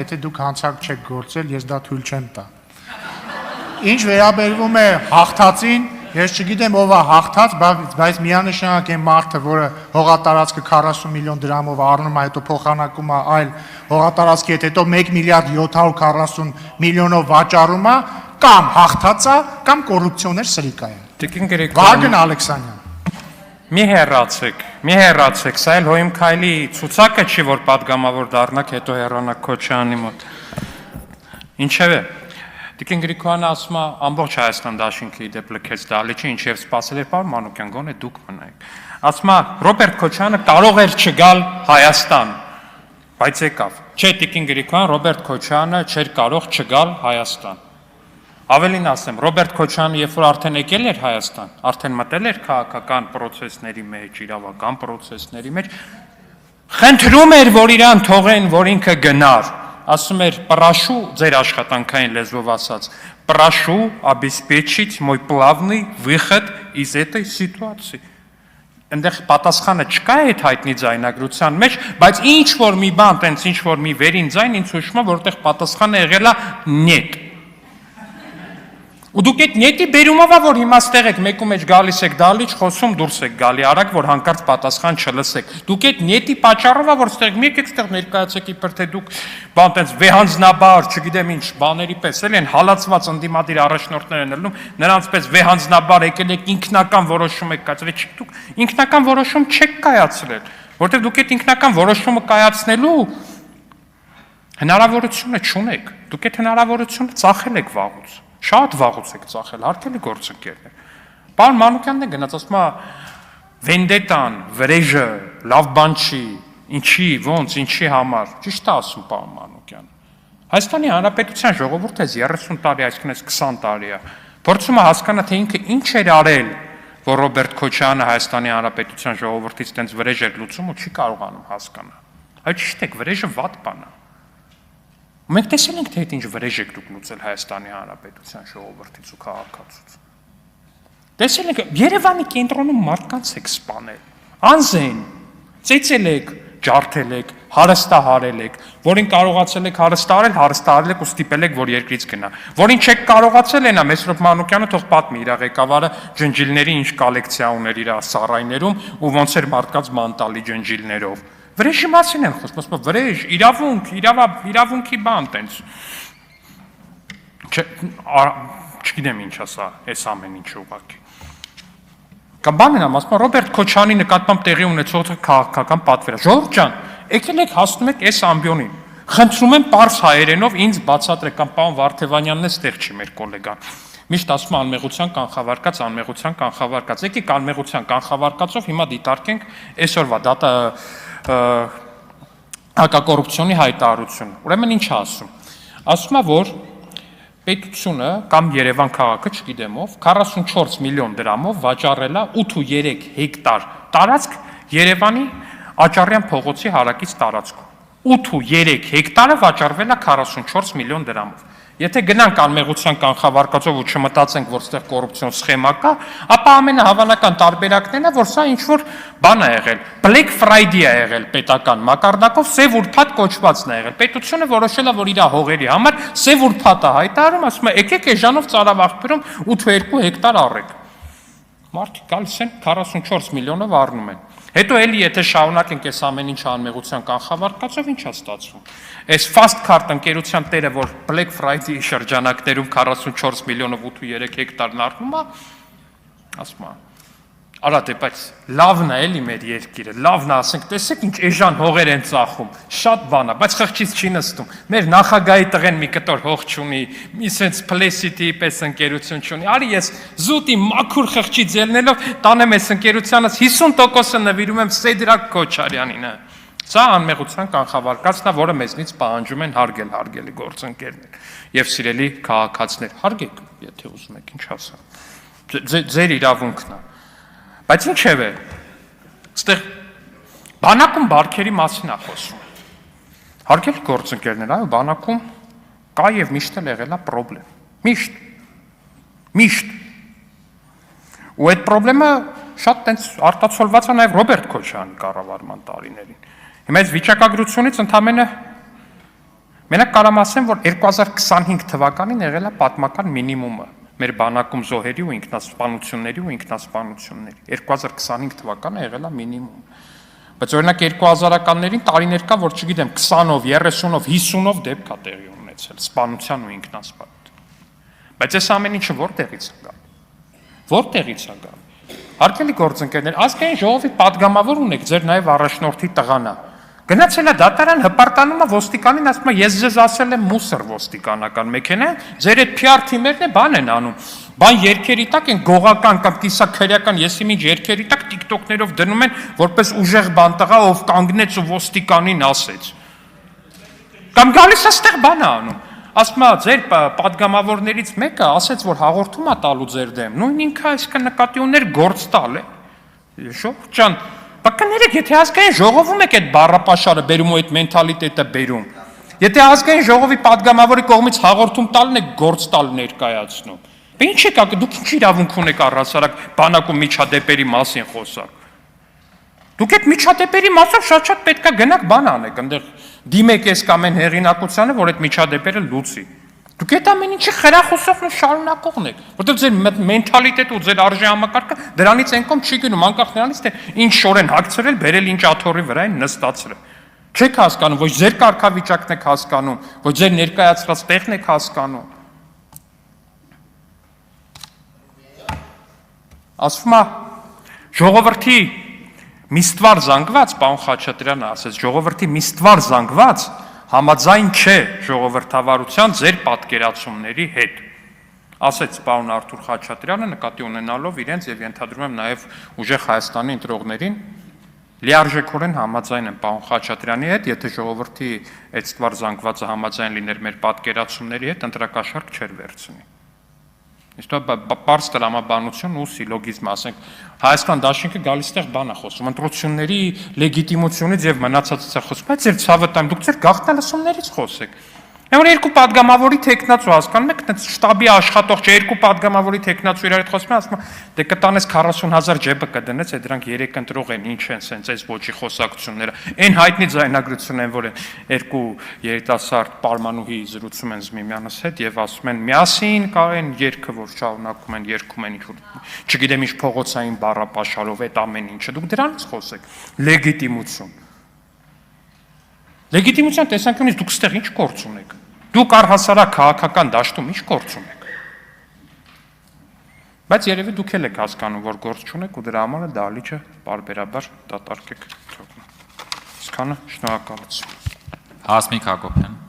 Եթե դուք հանցակ չեք գործել, ես դա թույլ չեմ տա։ Ինչ վերաբերվում է հաղթածին, ես չգիտեմ ով է հաղթած, բայց միանշանակ այն մարդը, որը հողատարածքը 40 միլիոն դրամով առնում է, հետո փոխանակում է այլ հողատարածքի հետ, հետո 1 միլիարդ 740 միլիոնով վաճառում է, կամ հաղթած է, կամ կոռուպցիոներ սրիկա է։ Վարգն Ալեքսանյան։ Մի հեռացեք, սա էլ հոյմ քայլի ցուցակը չի, որ պատգամավոր դառնաք, հետո հեռանաք Քոչարյանի մոտ։ Ինչևէ, Տիկին Գրիգորյանը ասում է ամբողջ Հայաստան դաշինքի դեպ լքեց դահլիճը, ինչև սպասել էր պարոն Մանուկյան, գոնե դուք մնայիք։ Ասում է Ռոբերտ Քոչարյանը կարող էր չգալ Հայաստան, բայց եկավ։ Չէ, Տիկին Գրիգորյան, Ռոբերտ Քոչարյանը չէր կարող չգալ Հայաստան։ Ավելին ասեմ, Ռոբերտ Քոչարյանը, երբ որ արդեն եկել էր Հայաստան, արդեն մտել էր քաղաքական պրոցեսների մեջ, իրավական պրոցեսների մեջ, խնդրում էր, որ իրան թողեն, որ ինքը գնար, ասում էր, պրաշու, ձեր աշխատանքային լեզվով ասած, պրաշու обеспечить мой плавный выход из этой ситуации։ Այնտեղ պատասխանը չկա այդ հայտնի ձայնագրության մեջ, բայց ինչ որ մի բան, տենց ինչ որ մի վերին ձայն ինձ հուշում է, որտեղ պատասխանը եղել է նետ։ Ու դուք այդ նետի բերումով որ հիմա ստեղ եք, մեկու մեջ գալիս եք դալիճ, խոսում դուրս եք գալի, արագ որ հանկարծ պատասխան չլսեք։ Դուք այդ նետի պատճառով որ ստեղ մեկ եք ստեղ ներկայացեք իբր թե դուք բան տենց վեհանձնաբար, չգիտեմ ինչ, բաների պես էլի են հալածված ընդդիմադիր առաջնորդներ են ելնում, նրանց պես վեհանձնաբար եկել եք ինքնական որոշում եք կայացրել, դուք ինքնական որոշում չեք կայացրել, որտեղ դուք այդ ինքնական որոշումը կայացնելու հնարավորությունը չունեք։ Դուք այդ հնարավորությունը ծախել եք վաղուց։ Շատ վաղուց եք ծախել, հարկելի գործընկերներ։ Պարոն Մանուկյանն է գնաց, ասում է վենդետան, վրեժը, լավ բան չի, ինչի, ոնց, ինչի համար։ Ճիշտ է ասում պարոն Մանուկյանը։ Հայաստանի Հանրապետության ժողովուրդը 30 տարի, այսինքն 20 տարի է, փորձում է հասկանալ, թե ինքը ինչ էր արել, որ Ռոբերտ Քոչարյանը Հայաստանի Հանրապետության ժողովրդից տենց վրեժ էր լուծում ու չի կարողանում հասկանալ։ Այո, ճիշտ է, վրեժը վատ բան է։ Մենք տեսել ենք, թե ինչ վրեժ եք դուք լուծել Հայաստանի Հանրապետության ժողովրդից ու քաղաքացուց։ Տեսել ենք, Երևանի կենտրոնում մարդկանց եք սպանել, անզեն, ծեծել եք, ջարդել եք, հարստահարել եք, որին կարողացել եք հարստահարել եք ու ստիպել եք, որ երկրից գնա։ Որին չեք կարողացել ենա, Մեսրոպ Մանուկյանը թող պատմի իր ղեկավարը ջնջիլների ինչ կոլեկցիա ուներ իր սարայներում ու ոնց էր մարդկանց մանտալի ջնջիլներով։ Վրեժի մասին են խոսում, վրեժ, իրավունքի բան տենց։ Չգիտեմ ինչ ասա, այս ամեն ինչ ուղղակի։ Կամ բանն եմ ասում, Ռոբերտ Քոչարյանի նկատմամբ տեղի ունեցող քաղաքական պատվերը։ Ժողովուրդ ջան, եկել եք հասնում եք այս ամբիոնին։ Խնդրում եմ պարզ հայերենով ինձ բացատրեք, կամ պարոն Վարդևանյանն է ստեղ չի մեր գոլեգան։ Միշտ ասում անմեղության կանխավարկած, եկեք անմեղության կանխավարկածով հիմա դիտարկենք այսօրվա հակակոռուպցիոնի հայտարարություն։ Ուրեմն ինչ ասում։ Ասում է, որ պետությունը կամ Երևան քաղաքը, չգիտեմ ով, 44 միլիոն դրամով վաճառել է 8.3 հեկտար տարածք Երևանի Աճարյան փողոցի հարակից տարածքում։ 8.3 հեկտարը վաճառվել է 44 միլիոն դրամով։ Եթե գնանք անմեղության կանխավարկածով ու չմտածենք, որ ստեղ կոռուպցիոն սխեմա կա, ապա ամենահավանական տարբերակն է, որ սա ինչ-որ բան է եղել, Black Friday է եղել պետական մակարդակով, սև ուրբաթ կոչվածն է եղել։ Պետությունը որոշել է, որ իր հողերի համար սև ուրբաթ է հայտարարում, ասում է, եկեք էժանով ծարավաղբյուրում 8.2 հեկտար առեք։ Մարդիկ գալիս են 44 միլիոնով առնում են։ Հետո էլի եթե շարունակենք այս ամեն ինչը անմեղության կանխավարկածով ինչ է ստացվում։ Այս Fast Card ընկերության տերը, որ Black Friday-ի շրջանակներում 44 միլիոնով 8.3 հեկտարն առնում է, ասում է, արա դե բայց լավն է էլի մեր երկիրը, լավն է, ասենք, տեսեք ինչ էժան հողեր են ծախում, շատ բան է, բայց խղճից չի նստում։ Մեր նախագահի տղեն մի կտոր հող չունի, մի սենց Plessity պես ընկերություն չունի։ Արի ես զուտի մաքուր խղճի ձելնելով տանեմ այս ընկերությանս 50%-ը նվիրում եմ Սեդրակ Քոչարյանին։ Սա անմեղության կանխավարկածն է, որը մեզնից պահանջում են հարգելի գործընկերներ եւ սիրելի քաղաքացիներ։ Հարգեք, եթե ուզում եք, ինչ ասեմ։ Ձեր իրավունքն է։ Բայց ինչև է, ստեղ բանակում բարքերի մասին է խոսում։ Հարգելի գործընկերներ, այո, բանակում կա եւ միշտ էլ եղել է պրոբլեմ։ Միշտ։ Ու այդ պրոբլեմը շատ տենց արտացոլված է նաեւ Ռոբերտ Քոչարյանի կառավարման տարիներին։ Հիմա այս վիճակագրությունից ընդամենը Մենակ կարամ ասեմ, որ 2025 թվականին եղել է պատմական մինիմումը մեր բանակում զոհերի ու ինքնասպանությունների ու ինքնասպանությունների։ 2025 թվականը եղել է մինիմում։ Բայց օրինակ 2000-ականներին տարիներ կա, որ չգիտեմ 20-ով, 30-ով, 50-ով դեպք է տեղի ունեցել սպանության ու ինքնասպանության։ Բայց այս ամեն ինչը որտեղից է գալու։ Որտեղից է գալու։ Հարգելի գործընկերներ, ազգային ժողովի падգամավոր ունեք, ձեր նաև առաջնորդի տղան է։ Գնացել է դատարան, հպարտանում է ոստիկանին, ասում է ես ձեզ ասել եմ մուսր ոստիկանական մեքենա, ձեր այդ PR թիմերն է բան են անում։ Բան երկերի տակ են գողական կամ կիսաքրեական եսիմինչ երկերի տակ TikTok-ներով դնում են, որպես ուժեղ բան տղա, ով կանգնեց ու ոստիկանին ասեց։ Կամ գալիս է ստեղ բան է անում։ Ասում է ձեր падգամավորներից մեկը ասեց, որ հաղորդում է տալու ձեր դեմ։ Նույն ինքը այսքան նկատի ուներ գործ տալ է։ Շո՞ղ ջան, բականերեք, եթե ազգային ժողովում եք այդ բառապաշարը բերում ու այդ մենթալիտետը բերում։ Եթե ազգային ժողովի падգամավորի կողմից հաղորդում տալն եք գործ տալ ներկայացնում։ Ինչ եք, դուք ինչ իրավունք ունեք առհասարակ բանակում միջադեպերի մասին խոսակ։ Դուք այդ միջադեպերի մասով շատ պետքա գնաք բան անեք, այնտեղ դիմեք այս կամ այն հեղինակությանը, որ այդ միջադեպերը լուծի։ Դուք այդ ամեն ինչի խրախուսողն ու շարունակողն եք, որտեղ ձեր մենթալիտետը ու ձեր արժե համակարգը դրանից այն կողմ չի գնում, անկախ նրանից թե ինչ շոր են հագցրել, բերել ինչ աթոռի վրա են նստացրել։ Չեք հասկանում, ոչ ձեր կարգավիճակն եք հասկանում, ոչ ձեր ներկայացրած տեղն եք հասկանում։ Ասում է ժողովրդի միստվար զանգված, պարոն Խաչատրյանը ասեց, ժողովրդի միստվար զանգված համաձայն չէ ժողովրդավարության ձեր պատկերացումների հետ, ասեց պարոն Արթուր Խաչատրյանը, նկատի ունենալով իրենց եւ ենթադրում եմ նաեւ ուժեղ Հայաստանի ընտրողներին, լիարժեքորեն համաձայն եմ պարոն Խաչատրյանի հետ, եթե ժողովրդի այդ ստվար զանգվածը համաձայն լիներ մեր պատկերացումների հետ, ընտրակաշարք չէր վերցնի։ Իսկ պարզ տրամաբանություն ու սիլոգիզմ, ասենք, Հայաստան դաշինքը գալիս տեղ բան է խոսում, ընտրությունների լեգիտիմությունից եւ մնացածից է խոսում, բայց ձեր ցավը տայմ, դուք ձեր գաղտնալսումներից խոսեք։ Որ երկու падգամավորի տեխնացու հասկանում եք, շտաբի աշխատող չէ, երկու падգամավորի տեխնացու իրար հետ խոսում են, ասում դե կտանես 40,000 ջեբը կդնես, այդ դրանք 3 ընտրող են, ինչ են սենց այս ոչի խոսակցությունները։ Այն հայտնի ձայնագրություն են, որ երկու երիտասարդ պարմանուհի զրուցում են Զմիմյանս հետ եւ ասում են միասին կա այն երգը, որ շարունակում են երգում են ինչ-որ, չգիտեմ ինչ փողոցային բառապաշարով այդ ամեն ինչը։ Դուք դրանից խոսեք։ Լեգիտիմություն։ Լեգիտիմության տեսանկյունից դուք ստեղ ինչ գործ ունեք։ Դուք առհասարակ քաղաքական դաշտում ինչ գործ ունեք։ Բայց երևի դուք էլ եք հասկանում, որ գործ չունեք ու դրա համար դահլիճը պարբերաբար դատարկեք թողնում։ Իսկանը շնորհակալություն։ Հասմիկ Հակոբյան։